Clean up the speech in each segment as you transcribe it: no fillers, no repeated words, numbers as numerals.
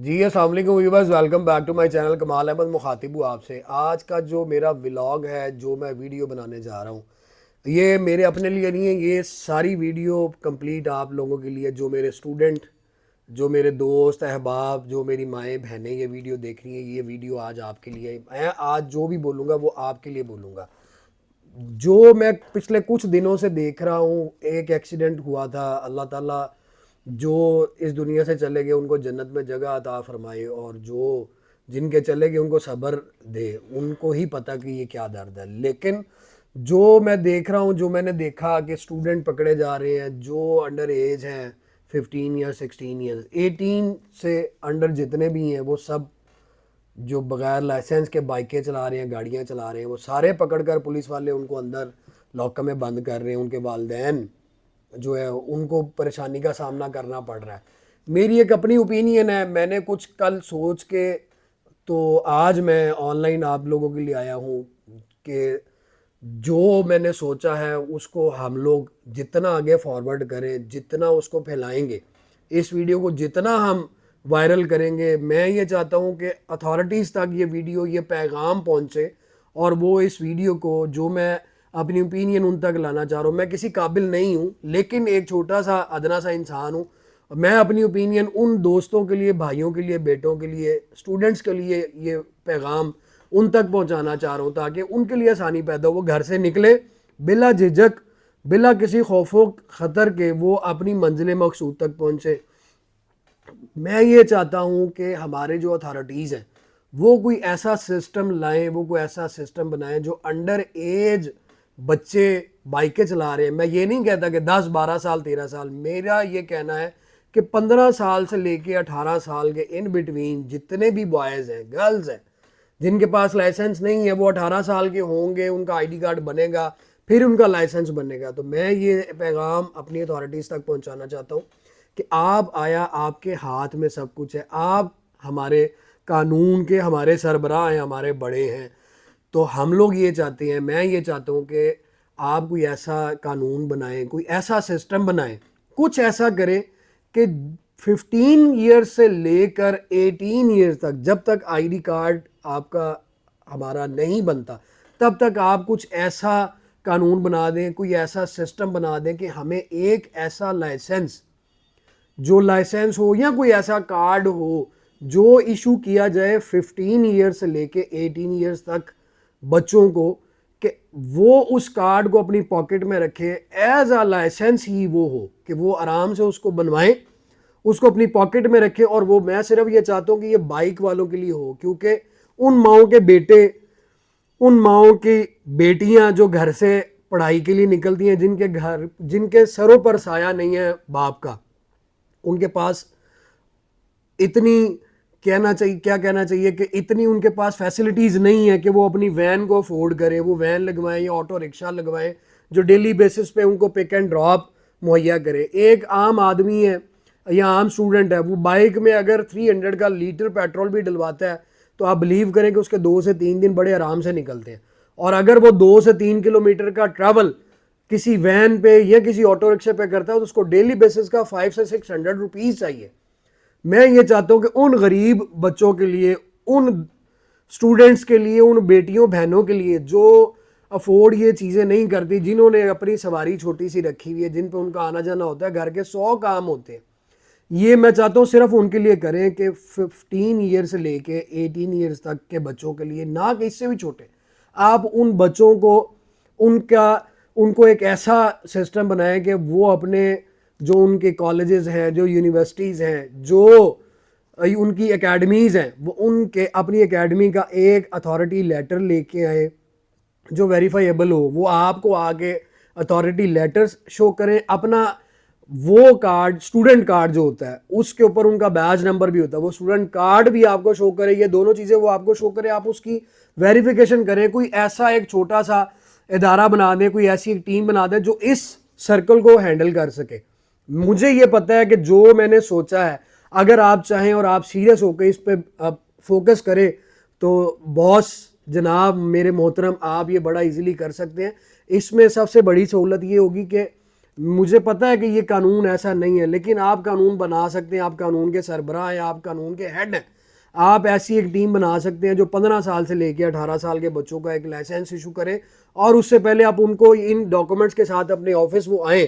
جی السلام علیکم viewers, welcome back to my channel. Kamal Ahmed مخاطب ہوں آپ سے. آج کا جو میرا ولاگ ہے، جو میں ویڈیو بنانے جا رہا ہوں، یہ میرے اپنے لیے نہیں ہے. یہ ساری ویڈیو کمپلیٹ آپ لوگوں کے لیے، جو میرے اسٹوڈنٹ، جو میرے دوست احباب، جو میری مائیں بہنیں یہ ویڈیو دیکھ رہی ہیں. یہ ویڈیو آج آپ کے لیے. میں آج جو بھی بولوں گا وہ آپ کے لیے بولوں گا. جو میں پچھلے کچھ دنوں سے دیکھ رہا ہوں، ایک ایکسیڈنٹ ہوا تھا. اللہ تعالیٰ جو اس دنیا سے چلے گئے ان کو جنت میں جگہ عطا فرمائے، اور جو جن کے چلے گئے ان کو صبر دے. ان کو ہی پتہ کہ یہ کیا درد ہے. لیکن جو میں دیکھ رہا ہوں، جو میں نے دیکھا کہ اسٹوڈنٹ پکڑے جا رہے ہیں جو انڈر ایج ہیں، 15 ایئر 16 ایئر 18 سے انڈر جتنے بھی ہیں، وہ سب جو بغیر لائسنس کے بائکیں چلا رہے ہیں، گاڑیاں چلا رہے ہیں، وہ سارے پکڑ کر پولیس والے ان کو اندر لاک میں بند کر رہے ہیں. ان کے والدین جو ہے ان کو پریشانی کا سامنا کرنا پڑ رہا ہے. میری ایک اپنی اوپینین ہے. میں نے کچھ کل سوچ کے تو آج میں آن لائن آپ لوگوں کے لیے آیا ہوں کہ جو میں نے سوچا ہے اس کو ہم لوگ جتنا آگے فارورڈ کریں، جتنا اس کو پھیلائیں گے، اس ویڈیو کو جتنا ہم وائرل کریں گے، میں یہ چاہتا ہوں کہ اتھارٹیز تک یہ ویڈیو، یہ پیغام پہنچے، اور وہ اس ویڈیو کو، جو میں اپنی اوپینین ان تک لانا چاہ رہا ہوں. میں کسی قابل نہیں ہوں، لیکن ایک چھوٹا سا ادنا سا انسان ہوں. میں اپنی اوپینین ان دوستوں کے لیے، بھائیوں کے لیے، بیٹوں کے لیے، اسٹوڈنٹس کے لیے یہ پیغام ان تک پہنچانا چاہ رہا ہوں، تاکہ ان کے لیے آسانی پیدا ہو. وہ گھر سے نکلے بلا جھجک، بلا کسی خوف و خطر کے، وہ اپنی منزل مقصود تک پہنچے. میں یہ چاہتا ہوں کہ ہمارے جو اتھارٹیز ہیں وہ کوئی ایسا سسٹم لائیں، وہ کوئی ایسا سسٹم بنائیں جو انڈر ایج بچے بائکیں چلا رہے ہیں. میں یہ نہیں کہتا کہ 10 12 سال 13 سال. میرا یہ کہنا ہے کہ 15 سال سے لے کے 18 سال کے ان بٹوین جتنے بھی بوائز ہیں، گرلز ہیں، جن کے پاس لائسنس نہیں ہے، وہ 18 سال کے ہوں گے، ان کا آئی ڈی کارڈ بنے گا، پھر ان کا لائسنس بنے گا. تو میں یہ پیغام اپنی اتھارٹیز تک پہنچانا چاہتا ہوں کہ آپ کے ہاتھ میں سب کچھ ہے. آپ ہمارے قانون کے ہمارے سربراہ ہیں، ہمارے بڑے ہیں. تو ہم لوگ یہ چاہتے ہیں، میں یہ چاہتا ہوں کہ آپ کوئی ایسا قانون بنائیں، کوئی ایسا سسٹم بنائیں، کچھ ایسا کریں کہ 15 ایئر سے لے کر 18 ایئر تک، جب تک آئی ڈی کارڈ آپ کا ہمارا نہیں بنتا، تب تک آپ کچھ ایسا قانون بنا دیں، کوئی ایسا سسٹم بنا دیں کہ ہمیں ایک ایسا لائسنس، جو لائسنس ہو یا کوئی ایسا کارڈ ہو جو ایشو کیا جائے 15 ایئر سے لے کے 18 ایئرز تک بچوں کو، کہ وہ اس کارڈ کو اپنی پاکٹ میں رکھے. ایز اے لائسنس ہی وہ ہو کہ وہ آرام سے اس کو بنوائیں، اس کو اپنی پاکٹ میں رکھے. اور وہ میں صرف یہ چاہتا ہوں کہ یہ بائک والوں کے لیے ہو، کیونکہ ان ماؤں کے بیٹے، ان ماؤں کی بیٹیاں جو گھر سے پڑھائی کے لیے نکلتی ہیں، جن کے سروں پر سایہ نہیں ہے باپ کا، ان کے پاس اتنی کیا کہنا چاہیے کہ اتنی ان کے پاس فیسلٹیز نہیں ہے کہ وہ اپنی وین کو افورڈ کریں، وہ وین لگوائیں یا آٹو رکشہ لگوائیں جو ڈیلی بیسس پہ ان کو پک اینڈ ڈراپ مہیا کرے. ایک عام آدمی ہے یا عام اسٹوڈنٹ ہے، وہ بائک میں اگر 300 کا لیٹر پیٹرول بھی ڈلواتا ہے تو آپ بلیو کریں کہ اس کے 2 سے 3 دن بڑے آرام سے نکلتے ہیں. اور اگر وہ 2 سے 3 کلومیٹر کا ٹریول کسی وین پہ یا کسی آٹو رکشے پہ کرتا ہے تو اس کو ڈیلی بیسس کا 500 سے 600 روپیز چاہیے. میں یہ چاہتا ہوں کہ ان غریب بچوں کے لیے، ان سٹوڈنٹس کے لیے، ان بیٹیوں بہنوں کے لیے جو افورڈ یہ چیزیں نہیں کرتی، جنہوں نے اپنی سواری چھوٹی سی رکھی ہوئی ہے، جن پہ ان کا آنا جانا ہوتا ہے، گھر کے 100 کام ہوتے ہیں، یہ میں چاہتا ہوں صرف ان کے لیے کریں کہ 15 ایئر سے لے کے 18 ایئرز تک کے بچوں کے لیے، نہ کہ اس سے بھی چھوٹے. آپ ان بچوں کو ان کو ایک ایسا سسٹم بنائیں کہ وہ اپنے، جو ان کے کالجز ہیں، جو یونیورسٹیز ہیں، جو ان کی اکیڈمیز ہیں، وہ ان کے اپنی اکیڈمی کا ایک اتھارٹی لیٹر لے کے آئیں جو ویریفائیبل ہو. وہ آپ کو آگے اتھارٹی لیٹر شو کریں، اپنا وہ کارڈ، اسٹوڈنٹ کارڈ جو ہوتا ہے اس کے اوپر ان کا بیج نمبر بھی ہوتا ہے، وہ اسٹوڈنٹ کارڈ بھی آپ کو شو کرے. یہ دونوں چیزیں وہ آپ کو شو کرے، آپ اس کی ویریفیکیشن کریں. کوئی ایسا ایک چھوٹا سا ادارہ بنا دیں، کوئی ایسی ایک ٹیم بنا دیں جو اس سرکل کو ہینڈل کر سکے. مجھے یہ پتہ ہے کہ جو میں نے سوچا ہے، اگر آپ چاہیں اور آپ سیریس ہو کے اس پہ فوکس کریں تو باس جناب میرے محترم، آپ یہ بڑا ایزیلی کر سکتے ہیں. اس میں سب سے بڑی سہولت یہ ہوگی کہ مجھے پتہ ہے کہ یہ قانون ایسا نہیں ہے، لیکن آپ قانون بنا سکتے ہیں، آپ قانون کے سربراہ ہیں، آپ قانون کے ہیڈ ہیں. آپ ایسی ایک ٹیم بنا سکتے ہیں جو 15 سال سے لے کے 18 سال کے بچوں کا ایک لائسنس ایشو کرے، اور اس سے پہلے آپ ان کو ان ڈاکومنٹس کے ساتھ اپنے آفس وہ آئیں،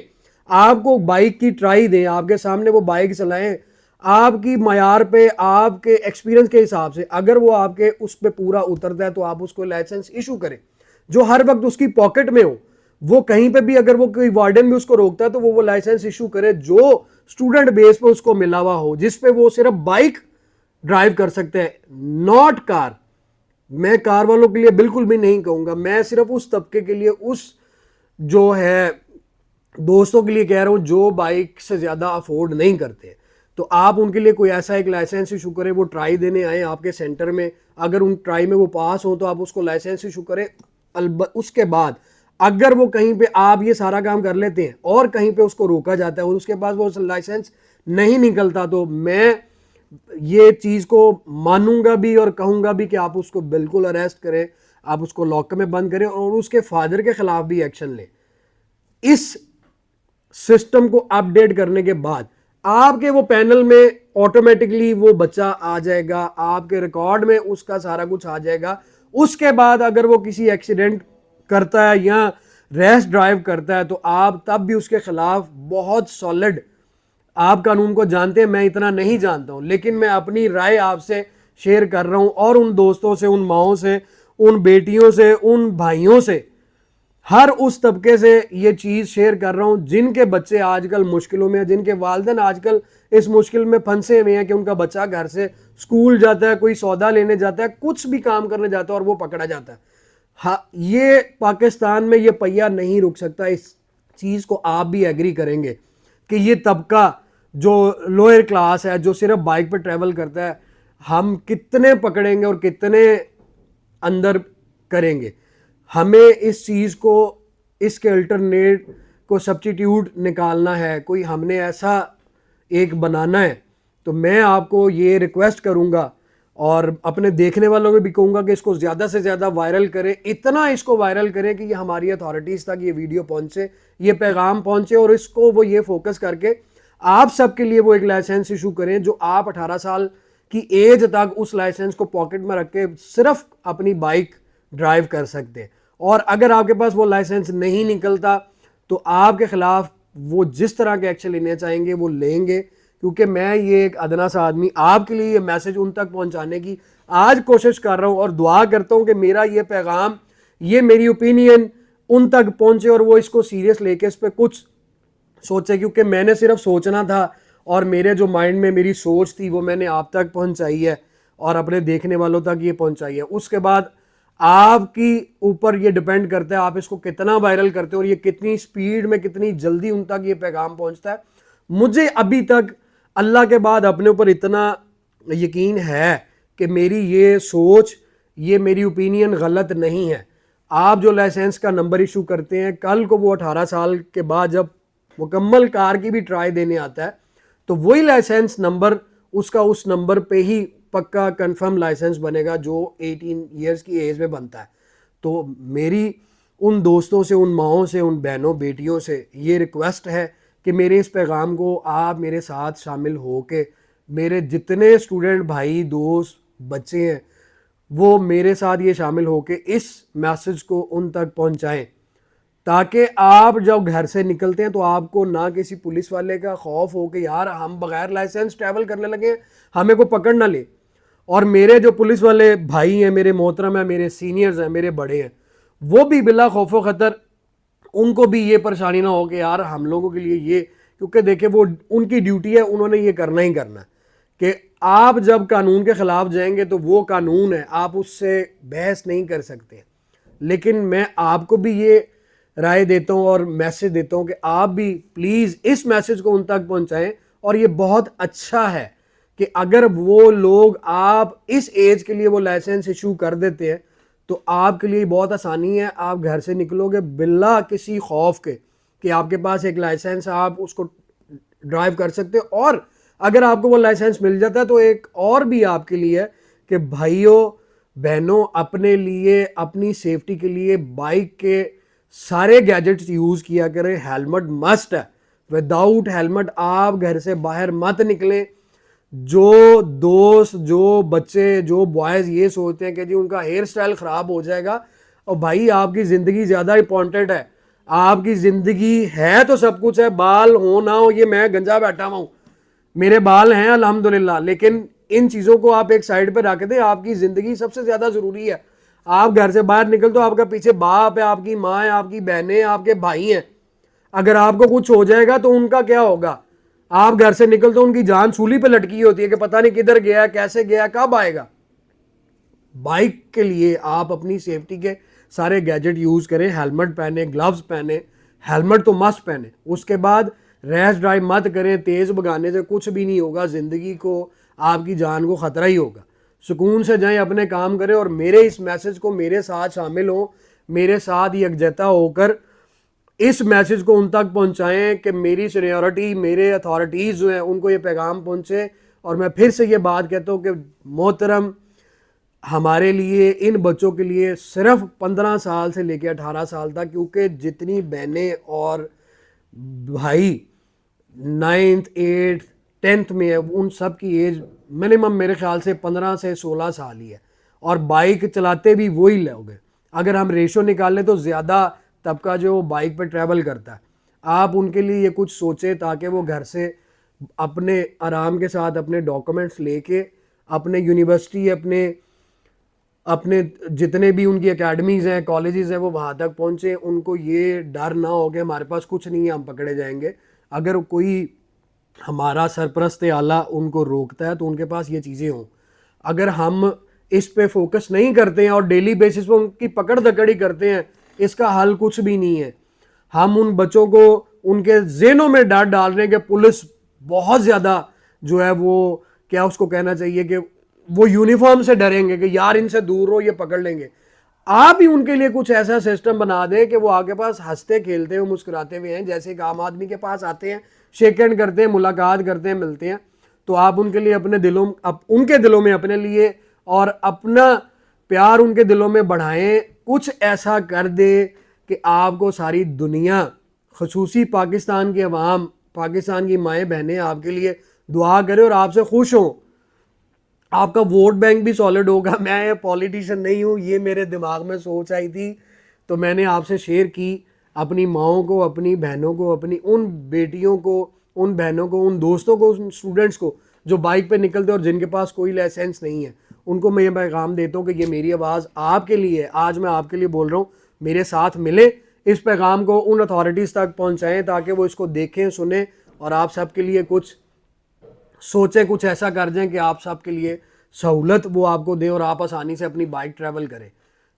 آپ کو بائک کی ٹرائی دیں، آپ کے سامنے وہ بائک چلائیں، آپ کی معیار پہ، آپ کے ایکسپیرینس کے حساب سے اگر وہ آپ کے اس پہ پورا اترتا ہے تو آپ اس کو لائسنس ایشو کریں جو ہر وقت اس کی پاکٹ میں ہو. وہ کہیں پہ بھی اگر وہ کوئی وارڈن بھی اس کو روکتا ہے تو وہ لائسنس ایشو کرے جو اسٹوڈنٹ بیس پہ اس کو ملا ہوا ہو، جس پہ وہ صرف بائک ڈرائیو کر سکتے ہیں، ناٹ کار. میں کار والوں کے لیے بالکل بھی نہیں کہوں گا، میں صرف اس طبقے کے لیے، اس جو ہے دوستوں کے لیے کہہ رہا ہوں جو بائک سے زیادہ افورڈ نہیں کرتے. تو آپ ان کے لیے کوئی ایسا ایک لائسنس ایشو کریں، وہ ٹرائی دینے آئیں آپ کے سینٹر میں، اگر ان ٹرائی میں وہ پاس ہوں تو آپ اس کو لائسنس ایشو کریں. اس کے بعد اگر وہ کہیں پہ آپ یہ سارا کام کر لیتے ہیں اور کہیں پہ اس کو روکا جاتا ہے اور اس کے بعد وہ لائسنس نہیں نکلتا، تو میں یہ چیز کو مانوں گا بھی اور کہوں گا بھی کہ آپ اس کو بالکل اریسٹ کریں، آپ اس کو لاک میں بند کریں اور اس کے فادر کے خلاف بھی ایکشن لیں. اس سسٹم کو اپ ڈیٹ کرنے کے بعد آپ کے وہ پینل میں آٹومیٹکلی وہ بچہ آ جائے گا، آپ کے ریکارڈ میں اس کا سارا کچھ آ جائے گا. اس کے بعد اگر وہ کسی ایکسیڈنٹ کرتا ہے یا ریش ڈرائیو کرتا ہے تو آپ تب بھی اس کے خلاف بہت سالڈ، آپ قانون کو جانتے ہیں، میں اتنا نہیں جانتا ہوں، لیکن میں اپنی رائے آپ سے شیئر کر رہا ہوں اور ان دوستوں سے، ان ماؤں سے، ان بیٹیوں سے، ان بھائیوں سے، ہر اس طبقے سے یہ چیز شیئر کر رہا ہوں جن کے بچے آج کل مشکلوں میں ہیں، جن کے والدین آج کل اس مشکل میں پھنسے ہوئے ہیں کہ ان کا بچہ گھر سے اسکول جاتا ہے، کوئی سودا لینے جاتا ہے، کچھ بھی کام کرنے جاتا ہے اور وہ پکڑا جاتا ہے. ہاں، یہ پاکستان میں یہ پہیہ نہیں رک سکتا. اس چیز کو آپ بھی ایگری کریں گے کہ یہ طبقہ جو لوئر کلاس ہے، جو صرف بائک پہ ٹریول کرتا ہے، ہم کتنے پکڑیں گے اور کتنے اندر کریں گے. ہمیں اس چیز کو، اس کے الٹرنیٹ کو سبسٹیٹیوٹ نکالنا ہے، کوئی ہم نے ایسا ایک بنانا ہے. تو میں آپ کو یہ ریکویسٹ کروں گا اور اپنے دیکھنے والوں کو بھی کہوں گا کہ اس کو زیادہ سے زیادہ وائرل کریں، اتنا اس کو وائرل کریں کہ یہ ہماری اتھارٹیز تک یہ ویڈیو پہنچے، یہ پیغام پہنچے، اور اس کو وہ یہ فوکس کر کے آپ سب کے لیے وہ ایک لائسنس ایشو کریں جو آپ 18 سال کی ایج تک اس لائسنس کو پاکٹ میں رکھ کے صرف اپنی بائک ڈرائیو کر سکتے ہیں. اور اگر آپ کے پاس وہ لائسنس نہیں نکلتا تو آپ کے خلاف وہ جس طرح کے ایکشن لینے چاہیں گے وہ لیں گے، کیونکہ میں یہ ایک ادنا سا آدمی آپ کے لیے یہ میسج ان تک پہنچانے کی آج کوشش کر رہا ہوں، اور دعا کرتا ہوں کہ میرا یہ پیغام، یہ میری اوپینین ان تک پہنچے اور وہ اس کو سیریس لے کے اس پہ کچھ سوچے. کیونکہ میں نے صرف سوچنا تھا اور میرے جو مائنڈ میں میری سوچ تھی وہ میں نے آپ تک پہنچائی ہے اور اپنے دیکھنے والوں تک یہ پہنچائی ہے. اس کے بعد آپ کی اوپر یہ ڈیپینڈ کرتا ہے آپ اس کو کتنا وائرل کرتے ہیں اور یہ کتنی سپیڈ میں، کتنی جلدی ان تک یہ پیغام پہنچتا ہے. مجھے ابھی تک اللہ کے بعد اپنے اوپر اتنا یقین ہے کہ میری یہ سوچ، یہ میری اوپینین غلط نہیں ہے. آپ جو لائسنس کا نمبر ایشو کرتے ہیں، کل کو وہ 18 سال کے بعد جب مکمل کار کی بھی ٹرائی دینے آتا ہے تو وہی لائسنس نمبر اس کا اس نمبر پہ ہی پکا کنفرم لائسنس بنے گا جو 18 ایئرس کی ایج میں بنتا ہے. تو میری ان دوستوں سے، ان ماؤں سے، ان بہنوں بیٹیوں سے یہ ریکویسٹ ہے کہ میرے اس پیغام کو آپ میرے ساتھ شامل ہو کے، میرے جتنے اسٹوڈنٹ بھائی، دوست، بچے ہیں، وہ میرے ساتھ یہ شامل ہو کے اس میسج کو ان تک پہنچائیں، تاکہ آپ جب گھر سے نکلتے ہیں تو آپ کو نہ کسی پولیس والے کا خوف ہو کہ یار ہم بغیر لائسنس ٹریول کرنے لگے ہیں، ہمیں کو پکڑ نہ لے. اور میرے جو پولیس والے بھائی ہیں، میرے محترم ہیں، میرے سینئرز ہیں، میرے بڑے ہیں، وہ بھی بلا خوف و خطر، ان کو بھی یہ پریشانی نہ ہو کہ یار ہم لوگوں کے لیے یہ، کیونکہ دیکھیں وہ ان کی ڈیوٹی ہے، انہوں نے یہ کرنا ہی کرنا ہے کہ آپ جب قانون کے خلاف جائیں گے تو وہ قانون ہے، آپ اس سے بحث نہیں کر سکتے. لیکن میں آپ کو بھی یہ رائے دیتا ہوں اور میسج دیتا ہوں کہ آپ بھی پلیز اس میسج کو ان تک پہنچائیں. اور یہ بہت اچھا ہے کہ اگر وہ لوگ آپ اس ایج کے لیے وہ لائسنس ایشو کر دیتے ہیں تو آپ کے لیے بہت آسانی ہے، آپ گھر سے نکلو گے بلا کسی خوف کے کہ آپ کے پاس ایک لائسنس، آپ اس کو ڈرائیو کر سکتے. اور اگر آپ کو وہ لائسنس مل جاتا ہے تو ایک اور بھی آپ کے لیے کہ بھائیوں بہنوں، اپنے لیے، اپنی سیفٹی کے لیے بائک کے سارے گیجٹس یوز کیا کریں. ہیلمٹ مسٹ ہے, وداؤٹ ہیلمٹ آپ گھر سے باہر مت نکلیں. جو دوست, جو بچے, جو بوائز یہ سوچتے ہیں کہ جی ان کا ہیئر سٹائل خراب ہو جائے گا, اور بھائی آپ کی زندگی زیادہ امپورٹنٹ ہے. آپ کی زندگی ہے تو سب کچھ ہے, بال ہو نہ ہو, یہ میں گنجا بیٹھا ہوا ہوں, میرے بال ہیں الحمدللہ, لیکن ان چیزوں کو آپ ایک سائڈ پہ رکھ دیں. آپ کی زندگی سب سے زیادہ ضروری ہے. آپ گھر سے باہر نکل تو آپ کا پیچھے باپ ہے, آپ کی ماں ہے, آپ کی بہنیں, آپ کے بھائی ہیں. اگر آپ کو کچھ ہو جائے گا تو ان کا کیا ہوگا؟ آپ گھر سے نکل تو ان کی جان سولی پہ لٹکی ہوتی ہے کہ پتہ نہیں کدھر گیا, کیسے گیا, کب آئے گا. بائک کے لیے آپ اپنی سیفٹی کے سارے گیجٹ یوز کریں. ہیلمٹ پہنے, گلوز پہنے, ہیلمٹ تو مسٹ پہنے. اس کے بعد ریش ڈرائیو مت کریں, تیز بھگانے سے کچھ بھی نہیں ہوگا. زندگی کو, آپ کی جان کو خطرہ ہی ہوگا. سکون سے جائیں, اپنے کام کریں, اور میرے اس میسج کو میرے ساتھ شامل ہوں, میرے ساتھ یکجہتا ہو کر اس میسج کو ان تک پہنچائیں کہ میری سینیورٹی, میرے اتھارٹیز جو ہیں ان کو یہ پیغام پہنچے. اور میں پھر سے یہ بات کہتا ہوں کہ محترم, ہمارے لیے, ان بچوں کے لیے صرف 15 سال سے لے کے 18 سال تک, کیونکہ جتنی بہنیں اور بھائی 9th 8th 10th میں ہے, ان سب کی ایج منیمم میرے خیال سے 15 سے 16 سال ہی ہے, اور بائک چلاتے بھی وہی لوگ ہیں. اگر ہم ریشو نکال لیں تو زیادہ طبقہ جو وہ بائک پہ ٹریول کرتا ہے. آپ ان کے لیے یہ کچھ سوچیں تاکہ وہ گھر سے اپنے آرام کے ساتھ اپنے ڈاکومنٹس لے کے اپنے یونیورسٹی, اپنے جتنے بھی ان کی اکیڈمیز ہیں, کالجز ہیں, وہ وہاں تک پہنچے. ان کو یہ ڈر نہ ہو کہ ہمارے پاس کچھ نہیں ہے, ہم پکڑے جائیں گے. اگر کوئی ہمارا سرپرست اعلیٰ ان کو روکتا ہے تو ان کے پاس یہ چیزیں ہوں. اگر ہم اس پہ فوکس نہیں کرتے ہیں اور ڈیلی بیسس پہ ان کی پکڑ دکڑی کرتے ہیں, اس کا حل کچھ بھی نہیں ہے. ہم ان بچوں کو ان کے ذہنوں میں ڈر ڈال رہے ہیں کہ پولیس بہت زیادہ جو ہے وہ, کیا اس کو کہنا چاہیے, کہ وہ یونیفارم سے ڈریں گے کہ یار ان سے دور رہو, یہ پکڑ لیں گے. آپ ہی ان کے لیے کچھ ایسا سسٹم بنا دیں کہ وہ آپ کے پاس ہنستے کھیلتے ہوئے مسکراتے ہوئے ہیں, جیسے ایک عام آدمی کے پاس آتے ہیں, شیک ہینڈ کرتے ہیں, ملاقات کرتے ہیں, ملتے ہیں. تو آپ ان کے لیے اپنے دلوں, ان کے دلوں میں اپنے لیے اور اپنا پیار ان کے دلوں میں بڑھائیں. کچھ ایسا کر دے کہ آپ کو ساری دنیا, خصوصی پاکستان کی عوام, پاکستان کی مائیں بہنیں آپ کے لیے دعا کرے اور آپ سے خوش ہوں. آپ کا ووٹ بینک بھی سالڈ ہوگا. میں پولیٹیشین نہیں ہوں, یہ میرے دماغ میں سوچ آئی تھی تو میں نے آپ سے شیئر کی. اپنی ماؤں کو, اپنی بہنوں کو, اپنی ان بیٹیوں کو, ان بہنوں کو, ان دوستوں کو, ان اسٹوڈنٹس کو جو بائک پہ نکلتے اور جن کے پاس کوئی لائسنس نہیں ہے, ان کو میں یہ پیغام دیتا ہوں کہ یہ میری آواز آپ کے لیے ہے. آج میں آپ کے لیے بول رہا ہوں, میرے ساتھ ملے, اس پیغام کو ان اتھارٹیز تک پہنچائیں تاکہ وہ اس کو دیکھیں, سنیں, اور آپ سب کے لیے کچھ سوچیں, کچھ ایسا کر دیں کہ آپ سب کے لیے سہولت وہ آپ کو دیں اور آپ آسانی سے اپنی بائک ٹریول کریں.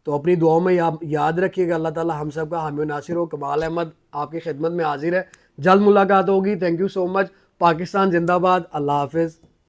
تو اپنی دعاؤں میں یاد رکھیے گا. اللہ تعالی ہم سب کا حامی و ناصر ہو. کمال احمد آپ کی خدمت میں حاضر ہے. جلد ملاقات ہوگی. تھینک یو سو مچ. پاکستان زندہ باد. اللہ حافظ.